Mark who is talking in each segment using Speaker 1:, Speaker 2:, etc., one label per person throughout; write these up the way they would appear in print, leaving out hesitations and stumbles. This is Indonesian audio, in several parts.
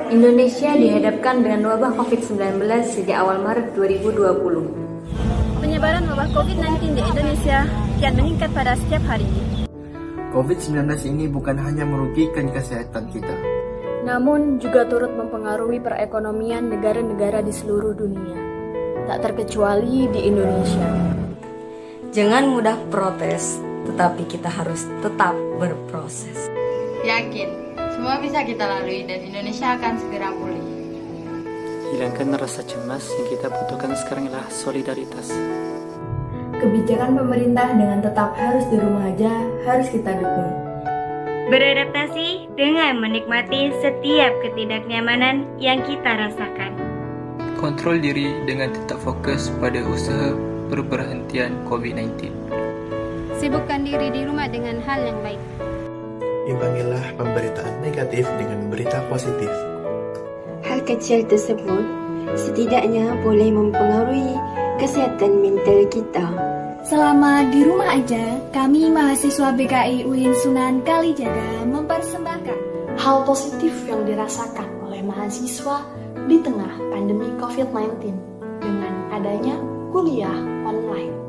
Speaker 1: Indonesia dihadapkan dengan wabah COVID-19 sejak awal Maret 2020.
Speaker 2: Penyebaran wabah COVID-19 di Indonesia kian meningkat pada setiap harinya.
Speaker 3: COVID-19 ini bukan hanya merugikan kesehatan kita,
Speaker 1: namun juga turut mempengaruhi perekonomian negara-negara di seluruh dunia, tak terkecuali di Indonesia.
Speaker 4: Jangan mudah protes, tetapi kita harus tetap berproses.
Speaker 5: Yakin, semua bisa kita lalui dan Indonesia akan segera pulih.
Speaker 6: Hilangkan rasa cemas, yang kita butuhkan sekarang adalah solidaritas.
Speaker 1: Kebijakan pemerintah dengan tetap harus di rumah aja harus kita dukung.
Speaker 7: Beradaptasi dengan menikmati setiap ketidaknyamanan yang kita rasakan.
Speaker 8: Kontrol diri dengan tetap fokus pada usaha perberhentian COVID-19.
Speaker 2: Sibukkan diri di rumah dengan hal yang baik.
Speaker 9: Imbangilah pemberitaan negatif dengan berita positif.
Speaker 10: Hal kecil tersebut setidaknya boleh mempengaruhi kesehatan mental kita.
Speaker 11: Selama di rumah aja, kami mahasiswa BKI UIN Sunan Kalijaga mempersembahkan
Speaker 12: hal positif yang dirasakan oleh mahasiswa di tengah pandemi COVID-19 dengan adanya kuliah online.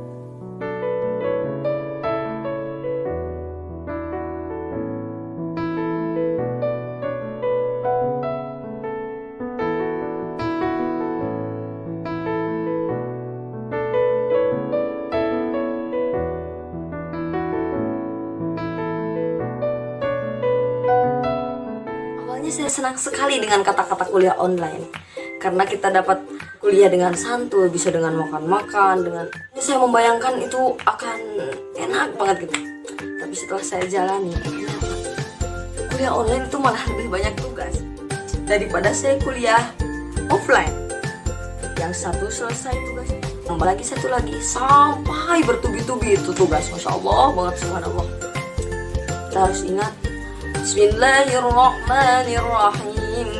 Speaker 4: Saya senang sekali dengan kata-kata kuliah online karena kita dapat kuliah dengan santuy, bisa dengan makan-makan, dengan saya membayangkan itu akan enak banget gitu. Tapi setelah saya jalani, kuliah online itu malah lebih banyak tugas daripada saya kuliah offline. Yang satu selesai tugas, apalagi satu lagi sampai bertubi-tubi itu tugas. Masya Allah banget, subhanallah. Kita harus ingat, Bismillahirrahmanirrahim.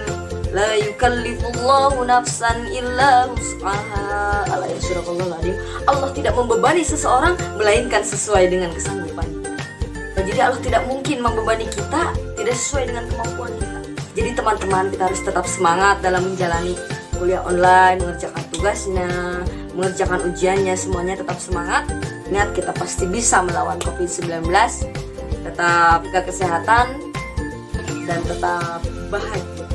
Speaker 4: La yukallifullahu nafsan illa wus'aha. Allah tidak membebani seseorang melainkan sesuai dengan kesanggupannya. Jadi Allah tidak mungkin membebani kita tidak sesuai dengan kemampuan kita. Jadi teman-teman, kita harus tetap semangat dalam menjalani kuliah online, mengerjakan tugasnya, mengerjakan ujiannya, semuanya tetap semangat. Ingat, kita pasti bisa melawan COVID-19. Tetap jaga kesehatan dan tetap bahagia.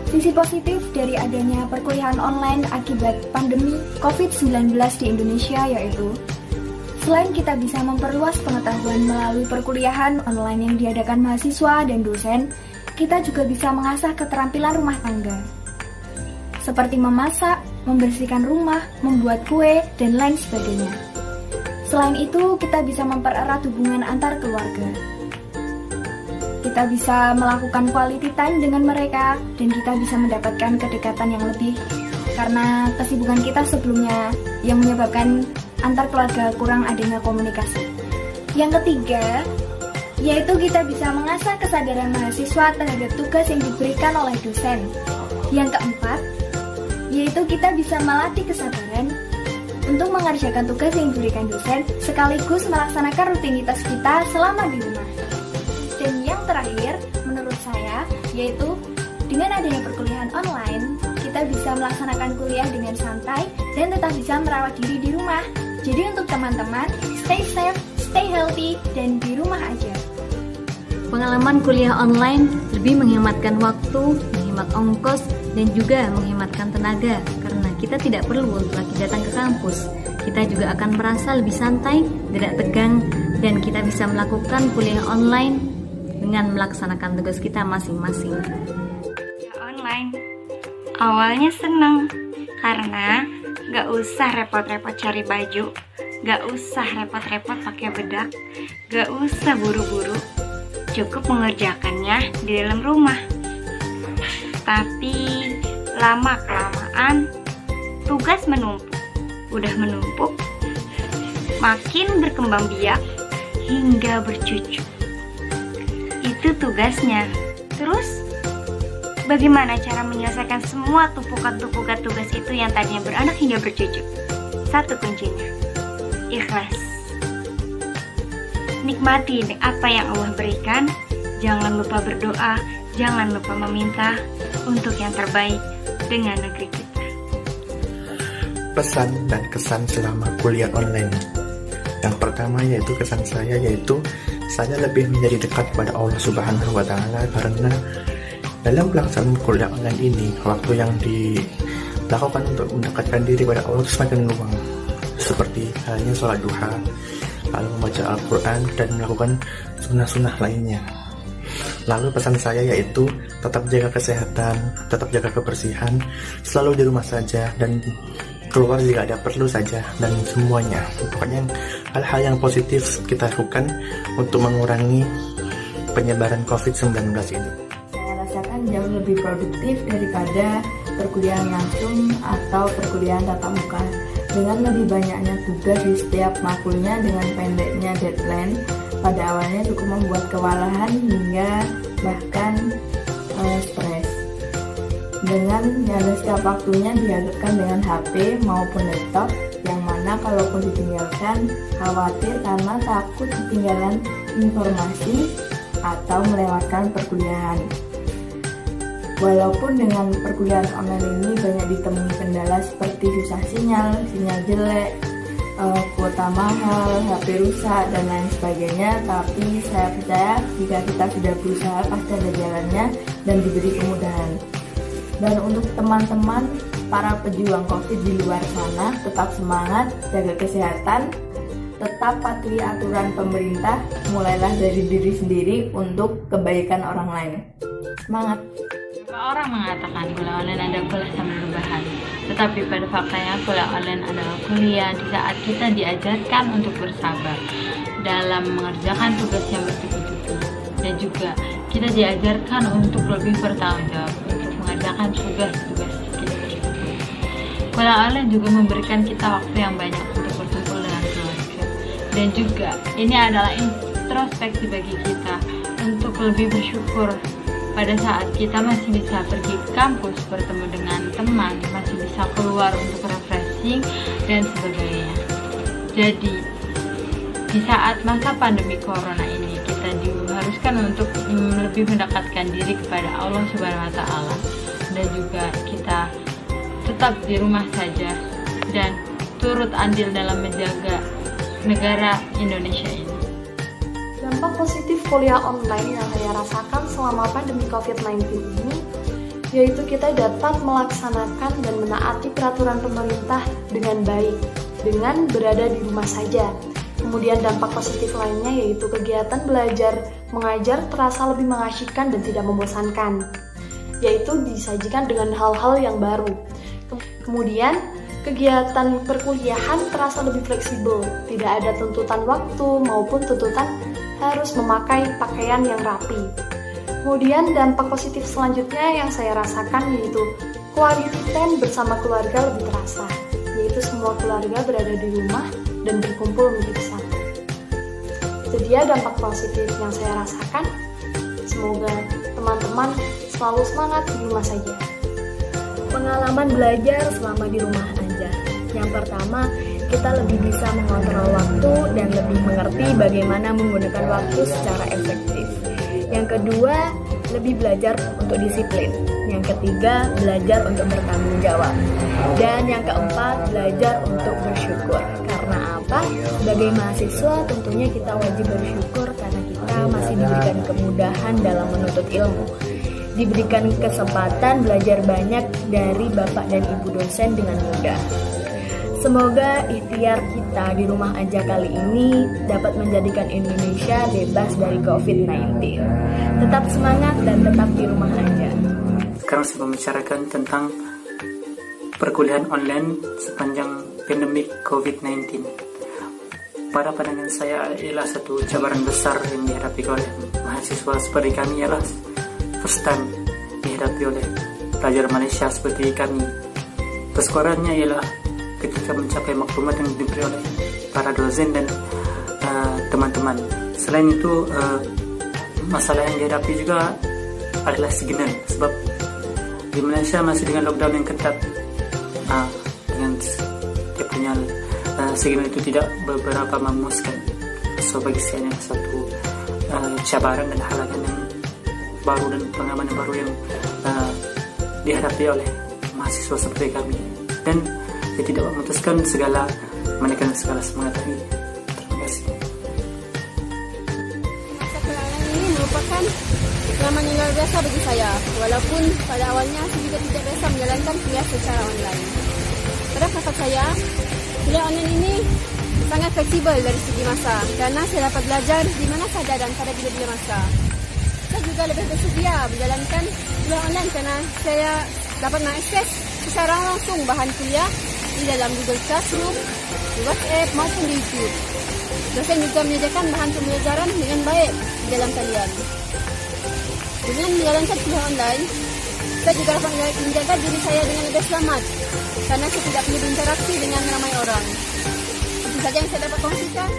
Speaker 11: Sisi positif dari adanya perkuliahan online akibat pandemi COVID-19 di Indonesia yaitu selain kita bisa memperluas pengetahuan melalui perkuliahan online yang diadakan mahasiswa dan dosen, kita juga bisa mengasah keterampilan rumah tangga seperti memasak, membersihkan rumah, membuat kue, dan lain sebagainya. Selain itu, kita bisa mempererat hubungan antar keluarga. Kita bisa melakukan quality time dengan mereka dan kita bisa mendapatkan kedekatan yang lebih karena kesibukan kita sebelumnya yang menyebabkan antar keluarga kurang adanya komunikasi. Yang ketiga, yaitu kita bisa mengasah kesadaran mahasiswa terhadap tugas yang diberikan oleh dosen. Yang keempat, yaitu kita bisa melatih kesabaran untuk mengerjakan tugas yang diberikan dosen sekaligus melaksanakan rutinitas kita selama di rumah. Dan yang terakhir, menurut saya, yaitu dengan adanya perkuliahan online, kita bisa melaksanakan kuliah dengan santai dan tetap bisa merawat diri di rumah. Jadi untuk teman-teman, stay safe, stay healthy, dan di rumah aja.
Speaker 1: Pengalaman kuliah online lebih menghematkan waktu, menghemat ongkos, dan juga menghematkan tenaga karena kita tidak perlu untuk lagi datang ke kampus. Kita juga akan merasa lebih santai, tidak tegang, dan kita bisa melakukan kuliah online dengan melaksanakan tugas kita masing-masing.
Speaker 7: Online awalnya seneng karena gak usah repot-repot cari baju, gak usah repot-repot pakai bedak, gak usah buru-buru, cukup mengerjakannya di dalam rumah. Tapi lama-kelamaan tugas menumpuk, udah menumpuk, makin berkembang biak hingga bercucu. Itu tugasnya. Terus bagaimana cara menyelesaikan semua tumpukan-tumpukan tugas itu yang tadinya beranak hingga bercucu? Satu kuncinya, ikhlas. Nikmati apa yang Allah berikan. Jangan lupa berdoa, Jangan lupa meminta untuk yang terbaik dengan negeri kita.
Speaker 9: Pesan dan kesan selama kuliah online. Yang pertama yaitu kesan saya yaitu saya lebih menjadi dekat kepada Allah Subhanahu wa Ta'ala karena dalam pelaksanaan kuliah online ini waktu yang dilakukan untuk mendekatkan diri kepada Allah semakin luang, seperti halnya sholat duha, lalu membaca Al-Quran dan melakukan sunnah-sunnah lainnya. Lalu pesan saya yaitu tetap jaga kesehatan, tetap jaga kebersihan, selalu di rumah saja dan keluar jika ada perlu saja, dan semuanya pokoknya hal-hal yang positif kita lakukan untuk mengurangi penyebaran COVID-19 ini.
Speaker 13: Saya rasakan jauh lebih produktif daripada perkuliahan langsung atau perkuliahan tatap muka. Dengan lebih banyaknya tugas di setiap makulnya dengan pendeknya deadline, pada awalnya cukup membuat kewalahan hingga bahkan stres. Dengan setiap waktunya dihadapkan dengan HP maupun laptop, yang mana kalaupun ditinggalkan khawatir karena takut ketinggalan informasi atau melewatkan perkuliahan. Walaupun dengan perkuliahan online ini banyak ditemui kendala seperti susah sinyal jelek, kuota mahal, HP rusak, dan lain sebagainya, tapi saya percaya jika kita sudah berusaha pasti ada jalannya dan diberi kemudahan. Dan untuk teman-teman para pejuang COVID di luar sana, tetap semangat, jaga kesehatan, tetap patuhi aturan pemerintah, mulailah dari diri sendiri untuk kebaikan orang lain. Semangat!
Speaker 5: Orang mengatakan kuliah online adalah kuliah sambil rebahan, tetapi pada faktanya kuliah online adalah kuliah di saat kita diajarkan untuk bersabar dalam mengerjakan tugas yang bertubi-tubi, dan juga kita diajarkan untuk lebih bertanggung jawab untuk mengerjakan tugas-tugas kita bersyukur. Kuliah online juga memberikan kita waktu yang banyak untuk berkumpul dengan keluarga, dan juga ini adalah introspeksi bagi kita untuk lebih bersyukur pada saat kita masih bisa pergi ke kampus, bertemu dengan teman, masih bisa keluar untuk refreshing dan sebagainya. Jadi, di saat masa pandemi corona ini, kita diharuskan untuk lebih mendekatkan diri kepada Allah Subhanahu wa Ta'ala, dan juga kita tetap di rumah saja dan turut andil dalam menjaga negara Indonesia ini.
Speaker 12: Dampak positif kuliah online yang saya rasakan selama pandemi COVID-19 ini yaitu kita dapat melaksanakan dan menaati peraturan pemerintah dengan baik dengan berada di rumah saja. Kemudian dampak positif lainnya yaitu kegiatan belajar mengajar terasa lebih mengasyikkan dan tidak membosankan, yaitu disajikan dengan hal-hal yang baru. Kemudian kegiatan perkuliahan terasa lebih fleksibel, tidak ada tuntutan waktu maupun tuntutan harus memakai pakaian yang rapi. Kemudian dampak positif selanjutnya yang saya rasakan yaitu quality time bersama keluarga lebih terasa, yaitu semua keluarga berada di rumah dan berkumpul menjadi satu. Itu dia dampak positif yang saya rasakan. Semoga teman-teman selalu semangat di rumah saja.
Speaker 11: Pengalaman belajar selama di rumah aja. Yang pertama, kita lebih bisa mengontrol waktu dan lebih mengerti bagaimana menggunakan waktu secara efektif. Yang kedua, lebih belajar untuk disiplin. Yang ketiga, belajar untuk bertanggung jawab. Dan yang keempat, belajar untuk bersyukur. Karena apa? Sebagai mahasiswa tentunya kita wajib bersyukur karena kita masih diberikan kemudahan dalam menuntut ilmu. Diberikan kesempatan belajar banyak dari Bapak dan Ibu dosen dengan mudah. Semoga ikhtiar kita di rumah aja kali ini dapat menjadikan Indonesia bebas dari COVID-19. Tetap semangat dan tetap di rumah aja.
Speaker 6: Sekarang saya membicarakan tentang perkuliahan online sepanjang pandemi COVID-19. Pada pandangan saya ialah satu cabaran besar yang dihadapi oleh mahasiswa seperti kami, ialah first time dihadapi oleh pelajar Malaysia seperti kami. Persoalannya ialah ketika mencapai maklumat yang diberi oleh para dosen dan teman-teman. Selain itu, masalah yang dihadapi juga adalah signal, sebab di Malaysia masih dengan lockdown yang ketat, dengan dia punya signal itu tidak beberapa memuaskan. So bagi saya satu cabaran dan halangan yang baru dan pengalaman baru yang dihadapi oleh mahasiswa seperti kami, dan tidak memutuskan segala menaikkan segala semangat ini. Terima kasih.
Speaker 2: Masa kuliah online ini merupakan pengalaman yang luar biasa bagi saya, walaupun pada awalnya saya juga tidak biasa menjalankan kuliah secara online. Pada pendapat saya, kuliah online ini sangat fleksibel dari segi masa, karena saya dapat belajar di mana saja dan pada bila-bila masa. Saya juga lebih bersedia menjalankan kuliah online karena saya dapat mengakses secara langsung bahan kuliah di dalam Google Classroom, di WhatsApp maupun di YouTube. Dosen juga menyediakan bahan pembelajaran dengan baik di dalam talian. Dengan menjalankan kuliah online, saya juga dapat menjaga diri saya dengan lebih selamat karena saya tidak perlu berinteraksi dengan ramai orang. Itu saja yang saya dapat kongsikan.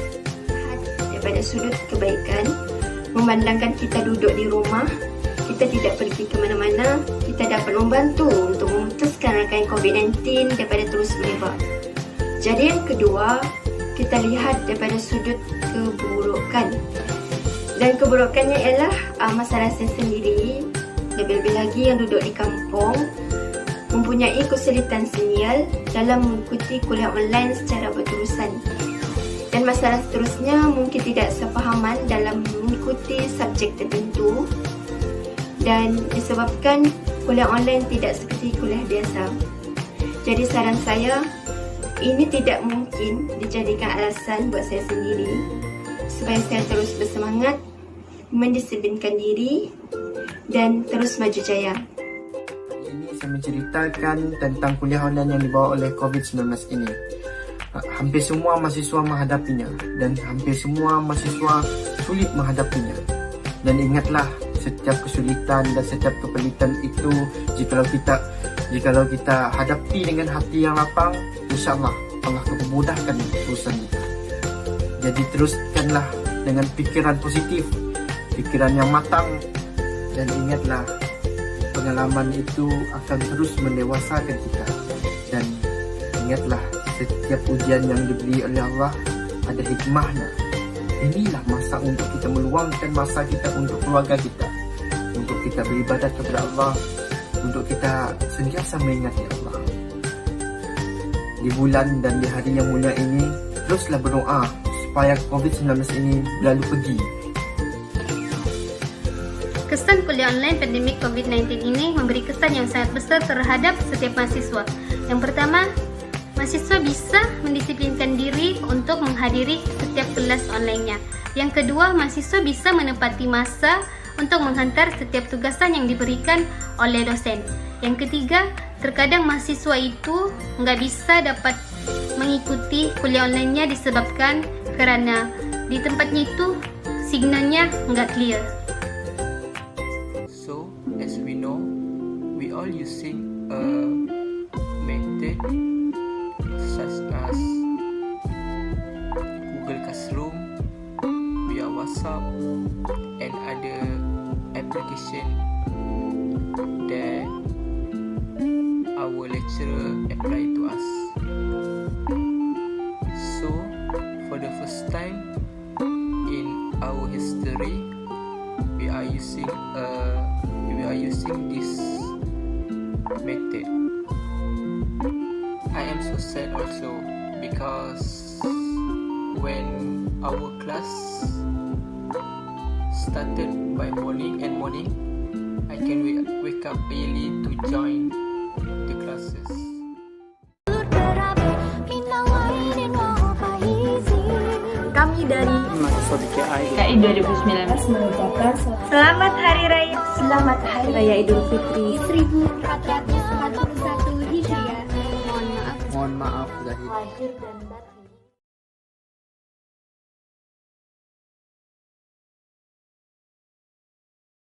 Speaker 10: Daripada sudut kebaikan, memandangkan kita duduk di rumah, kita tidak pergi ke mana-mana, kita dapat membantu untuk memutuskan rangkaian COVID-19 daripada terus merebak. Jadi yang kedua, kita lihat daripada sudut keburukan. Dan keburukannya ialah masalah saya sendiri, lebih-lebih lagi yang duduk di kampung, mempunyai kesulitan sinyal dalam mengikuti kuliah online secara berterusan. Dan masalah seterusnya mungkin tidak sefahaman dalam mengikuti subjek tertentu, dan disebabkan kuliah online tidak seperti kuliah biasa. Jadi saran saya, ini tidak mungkin dijadikan alasan buat saya sendiri supaya saya terus bersemangat, mendisiplinkan diri dan terus maju jaya.
Speaker 3: Ini saya menceritakan tentang kuliah online yang dibawa oleh COVID-19 ini. Hampir semua mahasiswa menghadapinya dan hampir semua mahasiswa sulit menghadapinya. Dan ingatlah, setiap kesulitan dan setiap kesulitan itu jikalau kita hadapi dengan hati yang lapang, insya-Allah Allah akan memudahkan urusan kita. Jadi teruskanlah dengan pikiran positif, pikiran yang matang, dan ingatlah pengalaman itu akan terus mendewasakan kita. Dan ingatlah, setiap ujian yang diberi oleh Allah ada hikmahnya. Inilah masa untuk kita meluangkan masa kita untuk keluarga kita, untuk kita beribadat kepada Allah, untuk kita sentiasa mengingat Allah. Di bulan dan di hari yang mulia ini, teruslah berdoa supaya COVID-19 ini berlalu pergi.
Speaker 14: Kesan kuliah online pandemik COVID-19 ini memberi kesan yang sangat besar terhadap setiap mahasiswa. Yang pertama, mahasiswa bisa mendisiplinkan diri untuk menghadiri setiap kelas online-nya. Yang kedua, mahasiswa bisa menepati masa untuk menghantar setiap tugasan yang diberikan oleh dosen. Yang ketiga, terkadang mahasiswa itu nggak bisa dapat mengikuti kuliah online-nya disebabkan kerana di tempatnya itu signalnya nggak clear.
Speaker 8: So, as we know, we all using a method such as Google Classroom, via WhatsApp, and other application that our lecturer apply to us. So, for the first time in our history, we are using this method. I am so sad also because when our class started by morning, I can wake up early to join the classes.
Speaker 11: Kami dari
Speaker 6: mahasiswa
Speaker 5: KI 2019
Speaker 11: mengucapkan
Speaker 7: Selamat Hari Raya.
Speaker 10: Selamat Hari Raya Idul Fitri
Speaker 11: 1441 Hijriah.
Speaker 3: Mohon maaf zahir.
Speaker 12: Lahir dan batin.